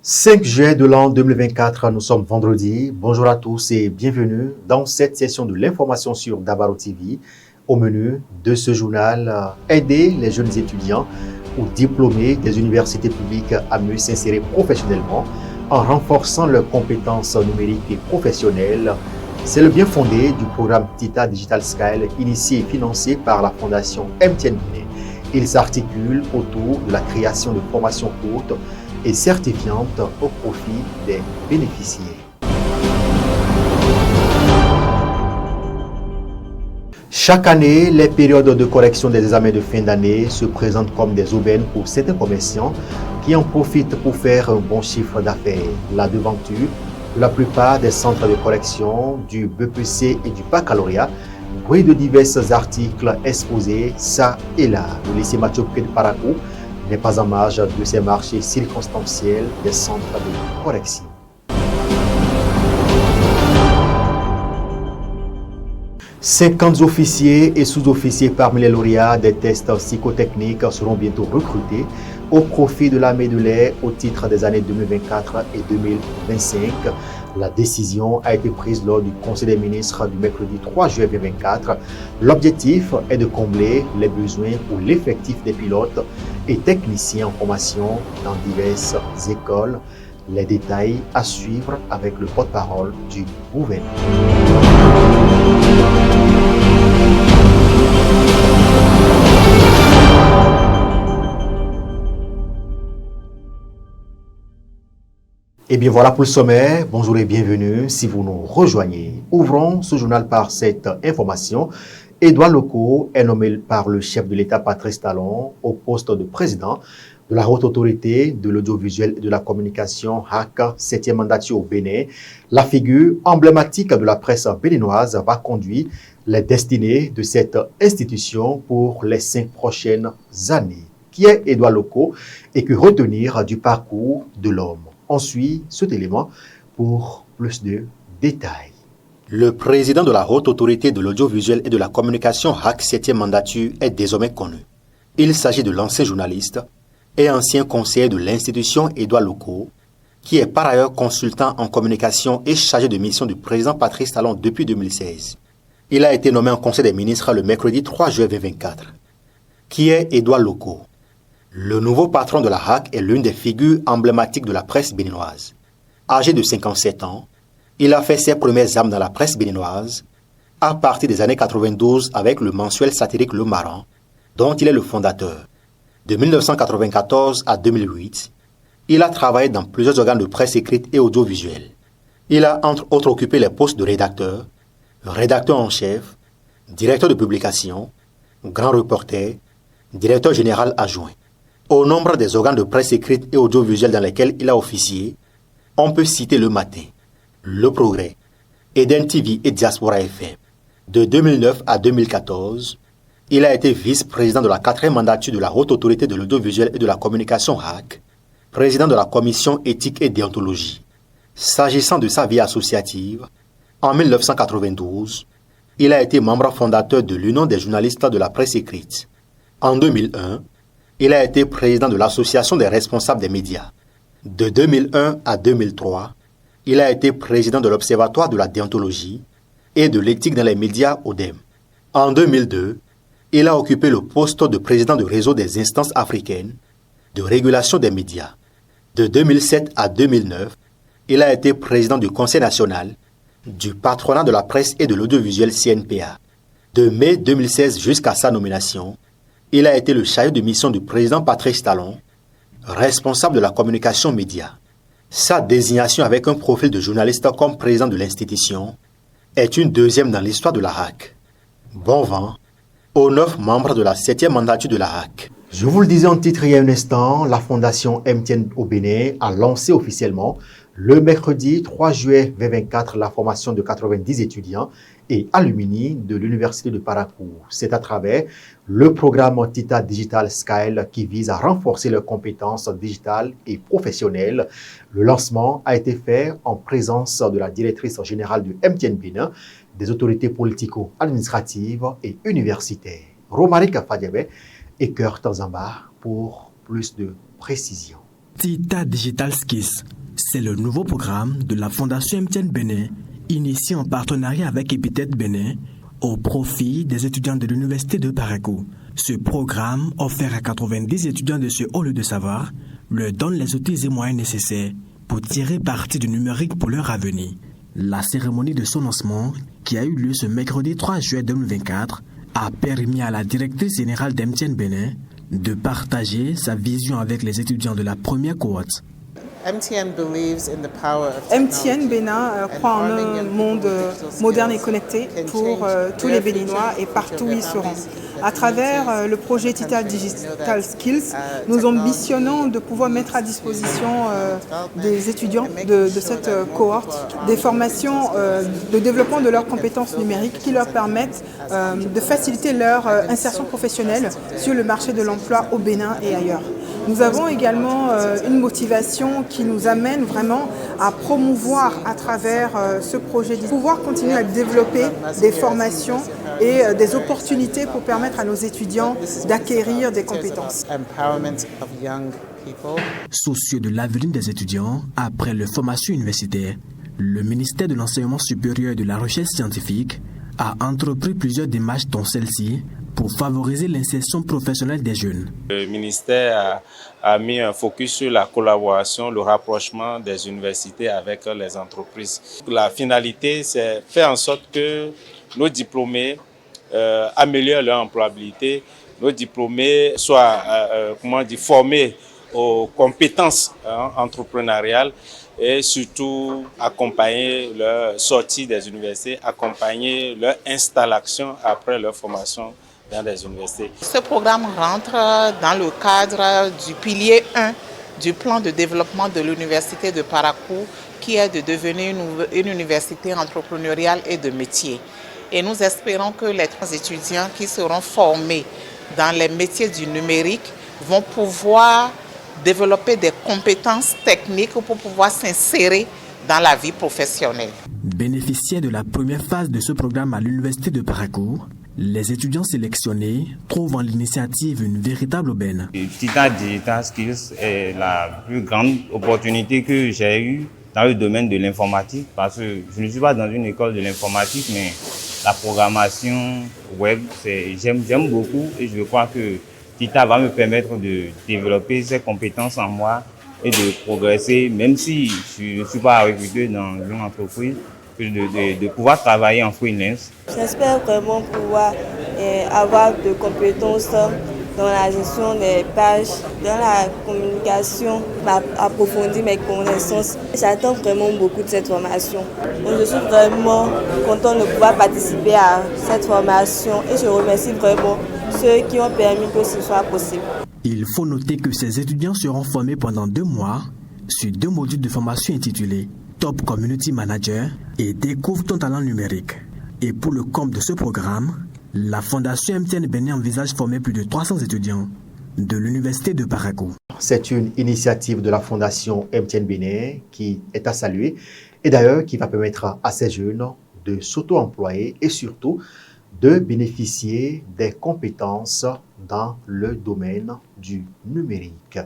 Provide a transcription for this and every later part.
5 juin de l'an 2024, nous sommes vendredi. Bonjour à tous et bienvenue dans cette session de l'information sur Dabaro TV. Au menu de ce journal, aider les jeunes étudiants ou diplômés des universités publiques à mieux s'insérer professionnellement en renforçant leurs compétences numériques et professionnelles. C'est le bien fondé du programme Tita Digital Scale initié et financé par la fondation MTN Guinée. Il s'articule autour de la création de formations courtes et certifiantes au profit des bénéficiaires. Chaque année, les périodes de correction des examens de fin d'année se présentent comme des aubaines pour certains commerçants qui en profitent pour faire un bon chiffre d'affaires. La devanture de la plupart des centres de correction, du BPC et du baccalauréat, bruit de divers articles exposés ça et là. Le lycée Mathieu de Parakou n'est pas en marge de ces marchés circonstanciels des centres de correction. « 50 officiers et sous-officiers parmi les lauréats des tests psychotechniques seront bientôt recrutés au profit de l'armée de l'air au titre des années 2024 et 2025. La décision a été prise lors du Conseil des ministres du mercredi 3 juillet 2024. L'objectif est de combler les besoins pour l'effectif des pilotes et techniciens en formation dans diverses écoles. Les détails à suivre avec le porte-parole du gouvernement. Et bien voilà pour le sommaire. Bonjour et bienvenue si vous nous rejoignez. Ouvrons ce journal par cette information. Édouard Loko est nommé par le chef de l'État Patrice Talon au poste de président de la Haute Autorité de l'Audiovisuel et de la Communication HAC, 7e mandature au Bénin. La figure emblématique de la presse béninoise va conduire les destinées de cette institution pour les 5 prochaines années. Qui est Édouard Loko et que retenir du parcours de l'homme? On suit cet élément pour plus de détails. Le président de la Haute Autorité de l'Audiovisuel et de la Communication HAC 7e mandature est désormais connu. Il s'agit de l'ancien journaliste et ancien conseiller de l'institution Édouard Loko, qui est par ailleurs consultant en communication et chargé de mission du président Patrice Talon depuis 2016. Il a été nommé en Conseil des ministres le mercredi 3 juillet 2024. Qui est Édouard Loko? Le nouveau patron de la HAC est l'une des figures emblématiques de la presse béninoise. Âgé de 57 ans, il a fait ses premières armes dans la presse béninoise à partir des années 92 avec le mensuel satirique Le Maran, dont il est le fondateur. De 1994 à 2008, il a travaillé dans plusieurs organes de presse écrite et audiovisuelle. Il a entre autres occupé les postes de rédacteur, rédacteur en chef, directeur de publication, grand reporter, directeur général adjoint. Au nombre des organes de presse écrite et audiovisuelle dans lesquels il a officié, on peut citer Le Matin, Le Progrès, Eden TV et Diaspora FM. De 2009 à 2014, il a été vice-président de la 4e mandature de la Haute Autorité de l'Audiovisuel et de la Communication HAC, président de la Commission éthique et déontologie. S'agissant de sa vie associative, en 1992, il a été membre fondateur de l'Union des journalistes de la presse écrite. En 2001, il a été président de l'Association des responsables des médias. De 2001 à 2003, il a été président de l'Observatoire de la déontologie et de l'éthique dans les médias ODEM. En 2002, il a occupé le poste de président du réseau des instances africaines de régulation des médias. De 2007 à 2009, il a été président du Conseil national du patronat de la presse et de l'audiovisuel CNPA. De mai 2016 jusqu'à sa nomination, il a été le chargé de mission du président Patrice Talon, responsable de la communication média. Sa désignation avec un profil de journaliste comme président de l'institution est une deuxième dans l'histoire de la HAC. Bon vent aux 9 membres de la 7e mandature de la HAC. Je vous le disais en titre il y a un instant, la fondation MTN au Bénin a lancé officiellement le mercredi 3 juillet 2024 la formation de 90 étudiants et alumni de l'université de Parakou. C'est à travers le programme Tita Digital Scale qui vise à renforcer leurs compétences digitales et professionnelles. Le lancement a été fait en présence de la directrice générale du MTN Bénin, des autorités politico-administratives et universitaires. Romaric Fadiabe et Cœur Tanzamba pour plus de précision. Tita Digital Skills, C'est le nouveau programme de la Fondation MTN Bénin, initié en partenariat avec Epithet Bénin, au profit des étudiants de l'Université de Parakou. Ce programme, offert à 90 étudiants de ce haut lieu de savoir, leur donne les outils et moyens nécessaires pour tirer parti du numérique pour leur avenir. La cérémonie de son lancement, qui a eu lieu ce mercredi 3 juillet 2024, a permis à la directrice générale d'MTN Bénin de partager sa vision avec les étudiants de la première cohorte. MTN Bénin croit en un monde moderne et connecté pour tous les Béninois et partout où ils seront. À travers le projet Tita Digital Skills, nous ambitionnons de pouvoir mettre à disposition des étudiants de cette cohorte des formations de développement de leurs compétences numériques qui leur permettent de faciliter leur insertion professionnelle sur le marché de l'emploi au Bénin et ailleurs. Nous avons également une motivation qui nous amène vraiment à promouvoir à travers ce projet de pouvoir continuer à développer des formations et des opportunités pour permettre à nos étudiants d'acquérir des compétences. Soucieux de l'avenir des étudiants après leur formation universitaire, le ministère de l'Enseignement supérieur et de la Recherche scientifique a entrepris plusieurs démarches dont celle-ci pour favoriser l'insertion professionnelle des jeunes. Le ministère a mis un focus sur la collaboration, le rapprochement des universités avec les entreprises. La finalité, c'est faire en sorte que nos diplômés améliorent leur employabilité, nos diplômés soient formés aux compétences entrepreneuriales et surtout accompagner leur sortie des universités, accompagner leur installation après leur formation dans les universités. Ce programme rentre dans le cadre du pilier 1 du plan de développement de l'Université de Parakou, qui est de devenir une université entrepreneuriale et de métier. Et nous espérons que les étudiants qui seront formés dans les métiers du numérique vont pouvoir développer des compétences techniques pour pouvoir s'insérer dans la vie professionnelle. Bénéficiaires de la première phase de ce programme à l'Université de Parakou, les étudiants sélectionnés trouvent en l'initiative une véritable aubaine. Tita Digital Skills est la plus grande opportunité que j'ai eue dans le domaine de l'informatique parce que je ne suis pas dans une école de l'informatique, mais la programmation web, j'aime beaucoup et je crois que Tita va me permettre de développer ces compétences en moi et de progresser, même si je ne suis pas recruté dans une entreprise, de pouvoir travailler en freelance. J'espère vraiment pouvoir avoir de compétences dans la gestion des pages, dans la communication, approfondir mes connaissances. J'attends vraiment beaucoup de cette formation. Donc, je suis vraiment contente de pouvoir participer à cette formation et je remercie vraiment ceux qui ont permis que ce soit possible. Il faut noter que ces étudiants seront formés pendant 2 mois sur 2 modules de formation intitulés Top Community Manager et Découvre ton talent numérique. Et pour le comble de ce programme, la Fondation MTN Bénin envisage former plus de 300 étudiants de l'Université de Parakou. C'est une initiative de la Fondation MTN Bénin qui est à saluer et d'ailleurs qui va permettre à ces jeunes de s'auto-employer et surtout de bénéficier des compétences dans le domaine du numérique.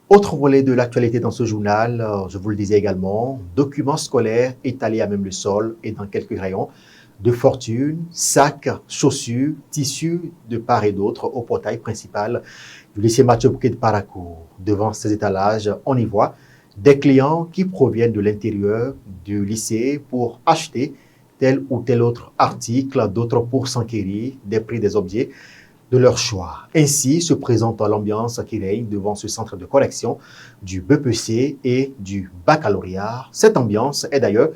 Autre volet de l'actualité dans ce journal, je vous le disais également, documents scolaires étalés à même le sol et dans quelques rayons, de fortune, sacs, chaussures, tissus de part et d'autre au portail principal du lycée Mathieu Bouquet de Parakou. Devant ces étalages, on y voit des clients qui proviennent de l'intérieur du lycée pour acheter tel ou tel autre article, d'autres pour s'enquérir des prix des objets de leur choix. Ainsi se présente l'ambiance qui règne devant ce centre de collection du BPC et du baccalauréat. Cette ambiance est d'ailleurs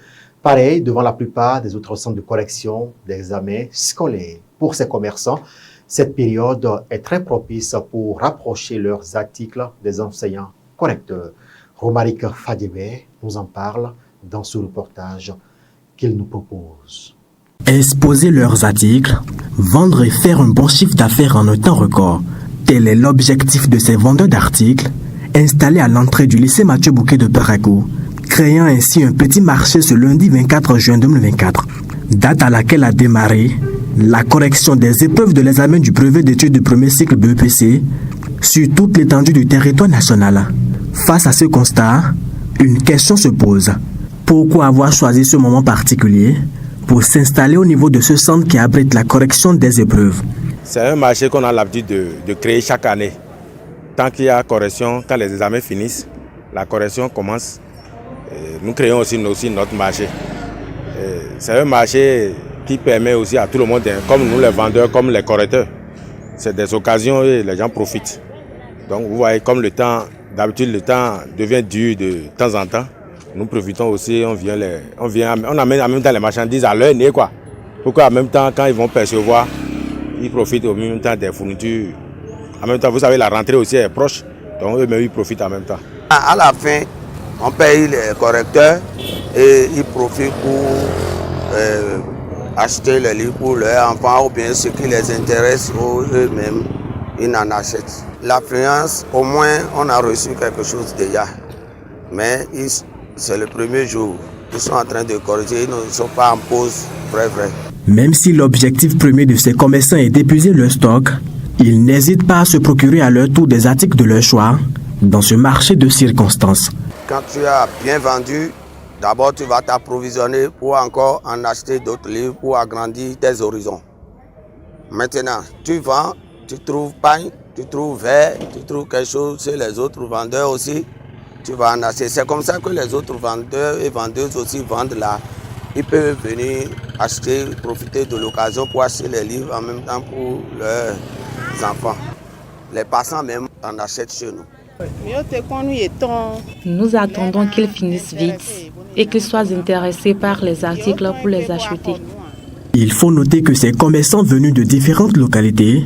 pareille devant la plupart des autres centres de collection d'examens scolaires. Pour ces commerçants, cette période est très propice pour rapprocher leurs articles des enseignants correcteurs. Romaric Fadébé nous en parle dans ce reportage qu'il nous propose. Exposer leurs articles, vendre et faire un bon chiffre d'affaires en un temps record. Tel est l'objectif de ces vendeurs d'articles installés à l'entrée du lycée Mathieu Bouquet de Parakou, créant ainsi un petit marché ce lundi 24 juin 2024, date à laquelle a démarré la correction des épreuves de l'examen du brevet d'études de premier cycle BEPC sur toute l'étendue du territoire national. Face à ce constat, Une question se pose. Pourquoi avoir choisi ce moment particulier pour s'installer au niveau de ce centre qui abrite la correction des épreuves? C'est un marché qu'on a l'habitude de créer chaque année. Tant qu'il y a correction, quand les examens finissent, la correction commence. Nous créons aussi notre marché. C'est un marché qui permet aussi à tout le monde, comme nous les vendeurs, comme les correcteurs. C'est des occasions et les gens profitent. Donc vous voyez, comme d'habitude le temps devient dur de temps en temps, nous profitons aussi, on amène en même temps les marchandises à leur nez, quoi. Pourquoi en même temps, quand ils vont percevoir, ils profitent au même temps des fournitures. En même temps, vous savez, la rentrée aussi est proche, donc eux-mêmes ils profitent en même temps. À la fin, on paye les correcteurs et ils profitent pour acheter les livres pour leurs enfants ou bien ce qui les intéresse eux-mêmes, ils en achètent. L'affluence, au moins, on a reçu quelque chose déjà. Mais c'est le premier jour. Ils sont en train de corriger, ils ne sont pas en pause, vrai. Même si l'objectif premier de ces commerçants est d'épuiser leur stock, ils n'hésitent pas à se procurer à leur tour des articles de leur choix dans ce marché de circonstances. Quand tu as bien vendu, d'abord tu vas t'approvisionner pour encore en acheter d'autres livres pour agrandir tes horizons. Maintenant, tu vends, tu trouves pain, tu trouves verre, tu trouves quelque chose chez les autres vendeurs aussi, tu vas en acheter. C'est comme ça que les autres vendeurs et vendeuses aussi vendent là. Ils peuvent venir acheter, profiter de l'occasion pour acheter les livres en même temps pour leurs enfants. Les passants même en achètent chez nous. Nous attendons qu'ils finissent vite et qu'ils soient intéressés par les articles pour les acheter. Il faut noter que ces commerçants venus de différentes localités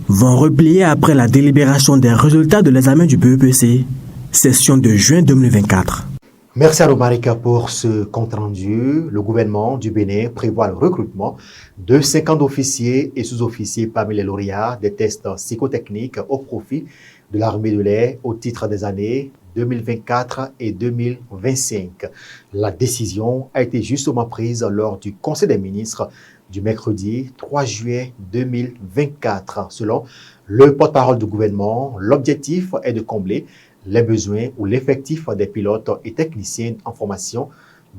vont replier après la délibération des résultats de l'examen du BEPC, session de juin 2024. Merci à Romarika pour ce compte-rendu. Le gouvernement du Bénin prévoit le recrutement de 50 officiers et sous-officiers parmi les lauréats des tests psychotechniques au profit de l'armée de l'air au titre des années 2024 et 2025. La décision a été justement prise lors du Conseil des ministres du mercredi 3 juillet 2024. Selon le porte-parole du gouvernement, l'objectif est de combler les besoins ou l'effectif des pilotes et techniciens en formation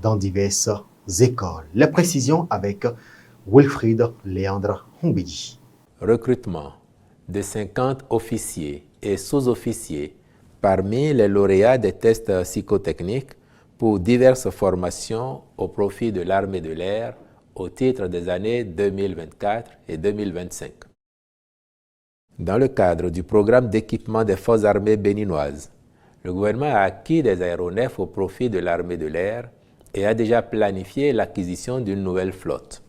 dans diverses écoles. Les précisions avec Wilfried Léandre Humbedi. Recrutement de 50 officiers et sous-officiers parmi les lauréats des tests psychotechniques pour diverses formations au profit de l'armée de l'air au titre des années 2024 et 2025. Dans le cadre du programme d'équipement des forces armées béninoises, le gouvernement a acquis des aéronefs au profit de l'armée de l'air et a déjà planifié l'acquisition d'une nouvelle flotte.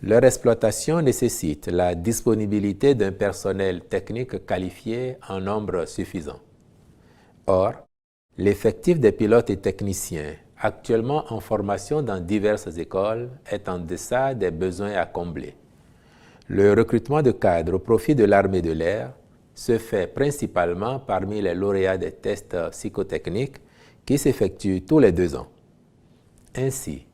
Leur exploitation nécessite la disponibilité d'un personnel technique qualifié en nombre suffisant. Or, l'effectif des pilotes et techniciens actuellement en formation dans diverses écoles est en deçà des besoins à combler. Le recrutement de cadres au profit de l'armée de l'air se fait principalement parmi les lauréats des tests psychotechniques qui s'effectuent tous les 2 ans. Ainsi,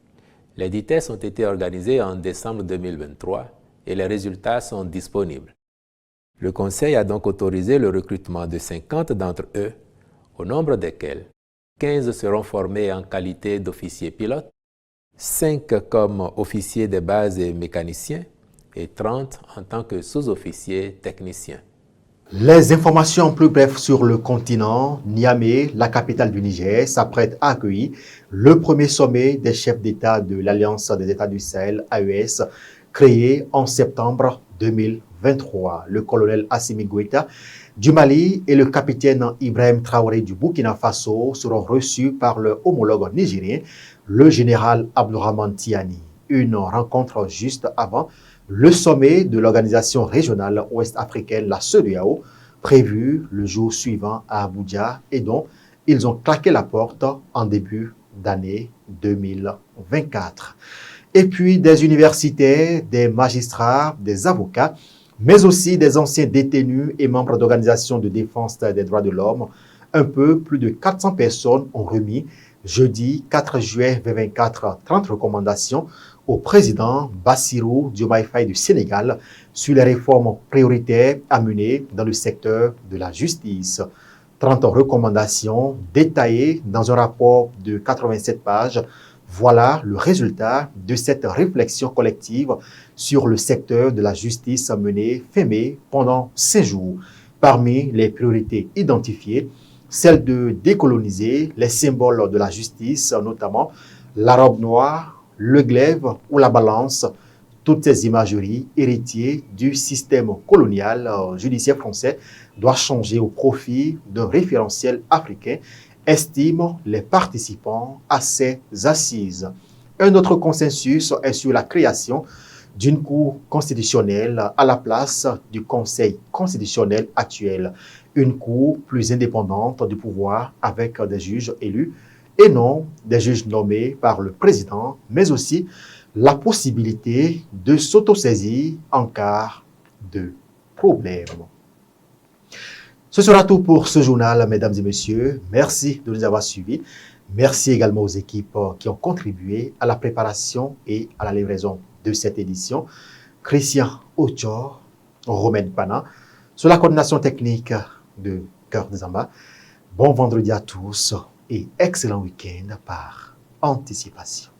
les 10 tests ont été organisés en décembre 2023 et les résultats sont disponibles. Le Conseil a donc autorisé le recrutement de 50 d'entre eux, au nombre desquels 15 seront formés en qualité d'officiers pilotes, 5 comme officiers de base et mécaniciens et 30 en tant que sous-officiers techniciens. Les informations plus brèves sur le continent, Niamey, la capitale du Niger, s'apprête à accueillir le premier sommet des chefs d'État de l'Alliance des États du Sahel, AES, créé en septembre 2023. Le colonel Assimi Goïta du Mali et le capitaine Ibrahim Traoré du Burkina Faso seront reçus par leur homologue nigérien, le général Abdourahmane Tiani. Une rencontre juste avant le sommet de l'organisation régionale ouest-africaine, la CEDEAO, prévu le jour suivant à Abuja et dont ils ont claqué la porte en début d'année 2024. Et puis des universitaires, des magistrats, des avocats, mais aussi des anciens détenus et membres d'organisations de défense des droits de l'homme. Un peu plus de 400 personnes ont remis jeudi 4 juillet 2024 30 recommandations au président Bassirou Diomaye Faye du Sénégal sur les réformes prioritaires à mener dans le secteur de la justice. 30 recommandations détaillées dans un rapport de 87 pages. Voilà le résultat de cette réflexion collective sur le secteur de la justice menée fin mai pendant 5 jours. Parmi les priorités identifiées, celle de décoloniser les symboles de la justice, notamment la robe noire, le glaive ou la balance, toutes ces imageries héritiers du système colonial judiciaire français doivent changer au profit d'un référentiel africain, estiment les participants à ces assises. Un autre consensus est sur la création d'une cour constitutionnelle à la place du Conseil constitutionnel actuel, une cour plus indépendante du pouvoir avec des juges élus et non des juges nommés par le président, mais aussi la possibilité de s'autosaisir en cas de problème. Ce sera tout pour ce journal, mesdames et messieurs. Merci de nous avoir suivis. Merci également aux équipes qui ont contribué à la préparation et à la livraison de cette édition. Christian Ochor, Romaine Pana, sur la coordination technique de Cœur des Zamba. Bon vendredi à tous et excellent week-end par anticipation.